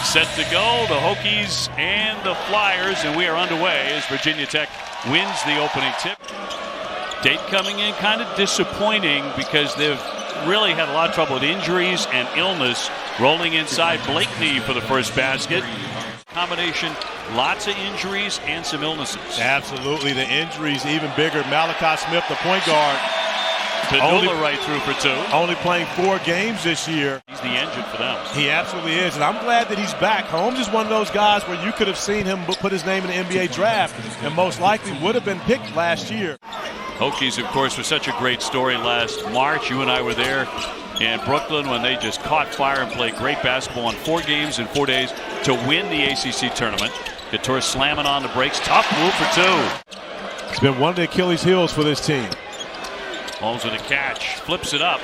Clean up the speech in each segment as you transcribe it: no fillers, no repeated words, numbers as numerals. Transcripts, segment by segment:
Set to go, the Hokies and the Flyers, and we are underway as Virginia Tech wins the opening tip. Dayton coming in kind of disappointing because they've really had a lot of trouble with injuries and illness. Rolling inside Blakeney for the first basket. Combination, lots of injuries and some illnesses. Absolutely, the injuries even bigger. Malachi Smith, the point guard. Pedulla right through for 2. Only playing 4 games this year. He's the engine for them. He absolutely is, and I'm glad that he's back. Holmes is one of those guys where you could have seen him put his name in the NBA draft and most likely would have been picked last year. Hokies, of course, were such a great story last March. You and I were there in Brooklyn when they just caught fire and played great basketball in 4 games in 4 days to win the ACC tournament. Couture slamming on the brakes. Tough move for 2. It's been one of the Achilles heels for this team. Holmes with a catch, flips it up,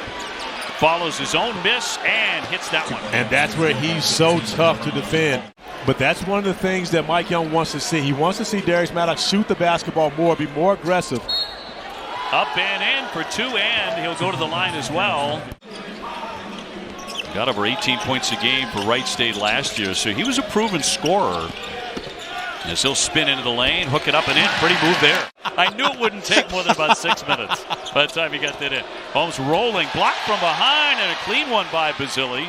follows his own miss, and hits that one. And that's where he's so tough to defend. But that's one of the things that Mike Young wants to see. He wants to see Darius Maddox shoot the basketball more, be more aggressive. Up and in for 2, and he'll go to the line as well. Got over 18 points a game for Wright State last year, so he was a proven scorer. As he'll spin into the lane, hook it up and in. Pretty move there. I knew it wouldn't take more than about 6 minutes by the time he got that in. Holmes rolling, blocked from behind, and a clean one by Basile.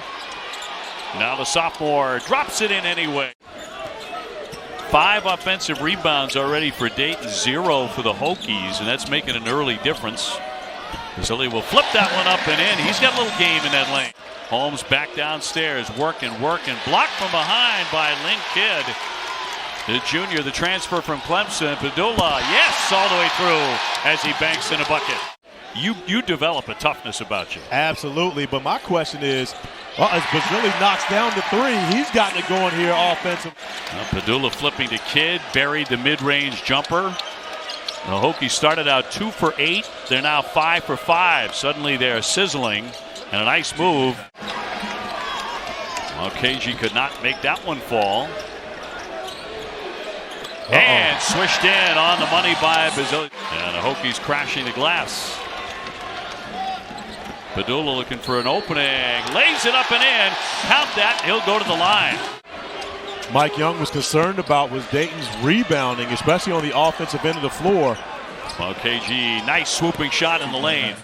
Now the sophomore drops it in anyway. 5 offensive rebounds already for Dayton, 0 for the Hokies, and that's making an early difference. Basile will flip that one up and in. He's got a little game in that lane. Holmes back downstairs, working, blocked from behind by Lynn Kidd. The junior, the transfer from Clemson, Pedulla, yes, all the way through as he banks in a bucket. You develop a toughness about you. Absolutely, but my question is, as Basile knocks down the 3, he's gotten it going here offensive. Pedulla flipping to Kidd, buried the mid-range jumper. The Hokies started out 2 for 8. They're now 5 for 5. Suddenly they're sizzling, and a nice move. Well, KG could not make that one fall. And swished in on the money by Basile. And the Hokies crashing the glass. Pedulla looking for an opening. Lays it up and in. Count that. He'll go to the line. Mike Young was concerned about was Dayton's rebounding, especially on the offensive end of the floor. Well, KG, nice swooping shot in the lane.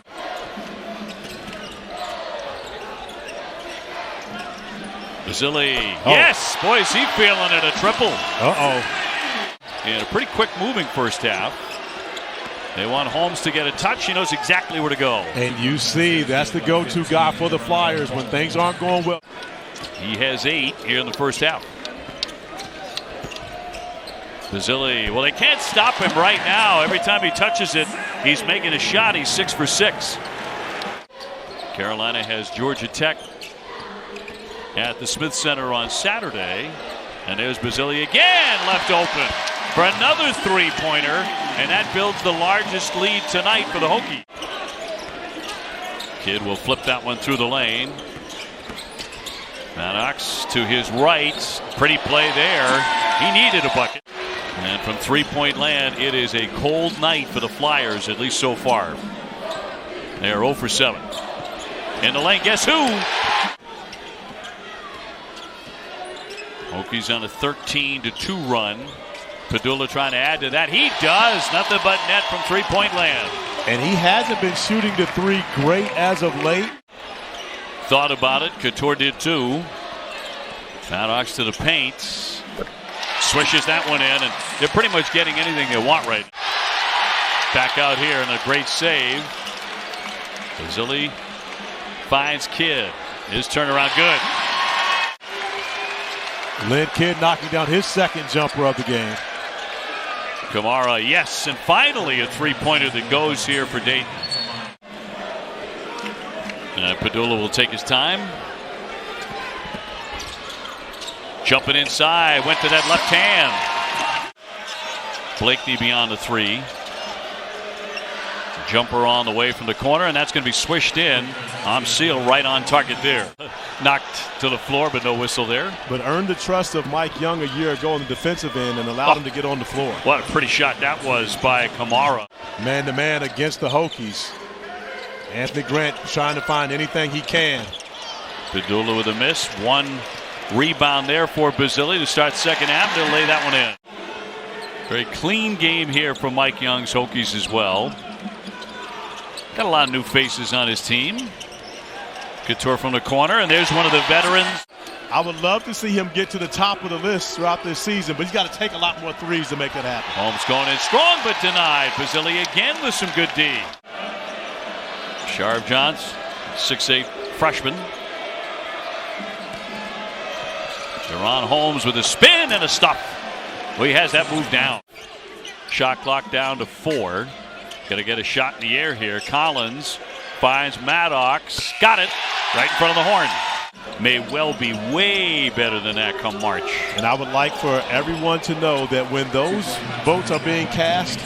Basile. Yes, boy, is he feeling it. A triple. And a pretty quick moving first half. They want Holmes to get a touch. He knows exactly where to go. And you see, that's the go-to guy for the Flyers when things aren't going well. He has 8 here in the first half. Basile, well, they can't stop him right now. Every time he touches it, he's making a shot. He's 6 for 6. Carolina has Georgia Tech at the Smith Center on Saturday. And there's Basile again, left open for another 3-pointer, and that builds the largest lead tonight for the Hokies. Kidd will flip that one through the lane. Maddox to his right. Pretty play there. He needed a bucket. And from 3-point land, it is a cold night for the Flyers, at least so far. They are 0 for 7. In the lane, guess who? Hokies on a 13-2 run. Pedulla trying to add to that. He does. Nothing but net from 3-point land. And he hasn't been shooting the 3 great as of late. Thought about it. Couture did too. Maddox to the paint. Swishes that one in, and they're pretty much getting anything they want right now. Back out here and a great save. Basile finds Kidd. His turnaround good. Lynn Kidd knocking down his second jumper of the game. Kamara, yes, and finally a 3-pointer that goes here for Dayton. Pedulla will take his time. Jumping inside, went to that left hand. Blakeney beyond the 3. Jumper on the way from the corner, and that's going to be swished in. Basile right on target there. Knocked to the floor, but no whistle there. But earned the trust of Mike Young a year ago on the defensive end and allowed him to get on the floor. What a pretty shot that was by Kamara. Man-to-man against the Hokies. Anthony Grant trying to find anything he can. Pedulla with a miss. 1 Rebound there for Basile to start second half. They'll lay that one in. Very clean game here from Mike Young's Hokies as well. Got a lot of new faces on his team. Couture from the corner, and there's one of the veterans. I would love to see him get to the top of the list throughout this season, but he's got to take a lot more threes to make that happen. Holmes going in strong, but denied. Basile again with some good D. Sharv Johns, 6'8" freshman. Deron Holmes with a spin and a stuff. Well, he has that move down. Shot clock down to 4. Got to get a shot in the air here. Collins finds Maddox. Got it right in front of the horn. May well be way better than that come March. And I would like for everyone to know that when those votes are being cast,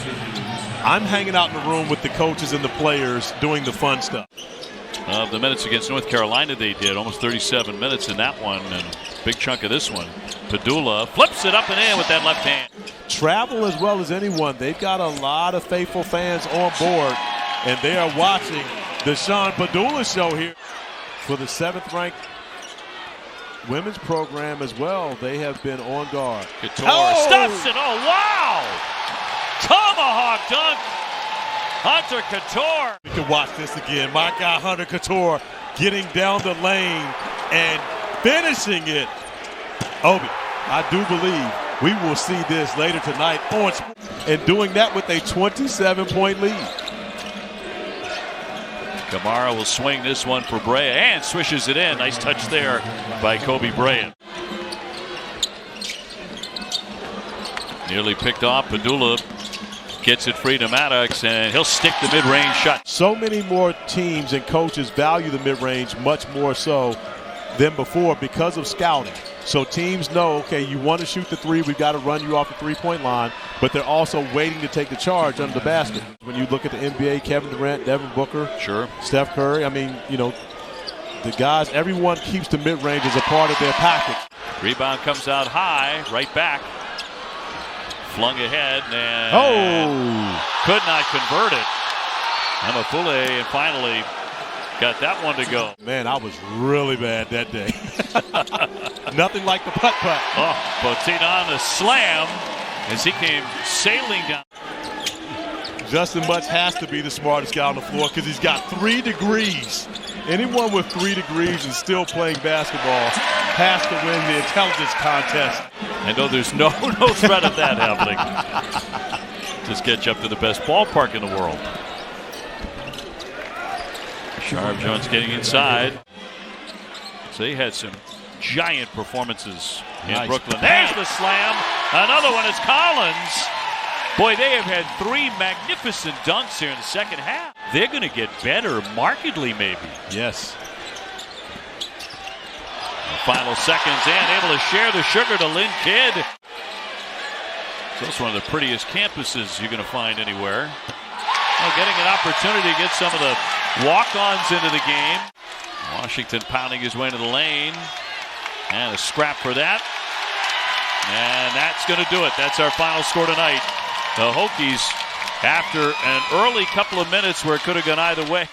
I'm hanging out in the room with the coaches and the players doing the fun stuff. Of the minutes against North Carolina, they did almost 37 minutes in that one, and big chunk of this one. Pedulla flips it up and in with that left hand. Travel as well as anyone. They've got a lot of faithful fans on board, and they are watching the Sean Pedulla show here for the 7th-ranked women's program as well. They have been on guard. Couture stuffs it. Oh, wow! Tomahawk dunk. Hunter Couture. We can watch this again. My guy Hunter Couture getting down the lane and finishing it. Obi, I do believe we will see this later tonight on, and doing that with a 27-point lead. Kamara will swing this one for Brea and swishes it in. Nice touch there by Kobe Bryant. Nearly picked off. Pedulla gets it free to Maddox, and he'll stick the mid-range shot. So many more teams and coaches value the mid-range much more so than before because of scouting. So teams know, okay, you want to shoot the three, we've got to run you off the three-point line, but they're also waiting to take the charge under the basket. When you look at the NBA, Kevin Durant, Devin Booker, sure, Steph Curry, I mean, you know, the guys, everyone keeps the mid-range as a part of their package. Rebound comes out high, right back. Flung ahead, and could not convert it. Amafule, and finally got that one to go. Man, I was really bad that day. Nothing like the putt-putt. Oh, Botina on the slam as he came sailing down. Justin Butts has to be the smartest guy on the floor because he's got 3 degrees. Anyone with 3 degrees and still playing basketball has to win the intelligence contest. I know there's no threat of that happening. Just get you up to the best ballpark in the world. Sharv Jones getting inside. So they had some giant performances in Brooklyn. There's the slam. Another one is Collins. Boy, they have had 3 magnificent dunks here in the second half. They're going to get better markedly, maybe. Yes. Final seconds and able to share the sugar to Lynn Kidd. So it's one of the prettiest campuses you're going to find anywhere. Well, getting an opportunity to get some of the walk-ons into the game. Washington pounding his way into the lane. And a scrap for that. And that's going to do it. That's our final score tonight. The Hokies, after an early couple of minutes where it could have gone either way.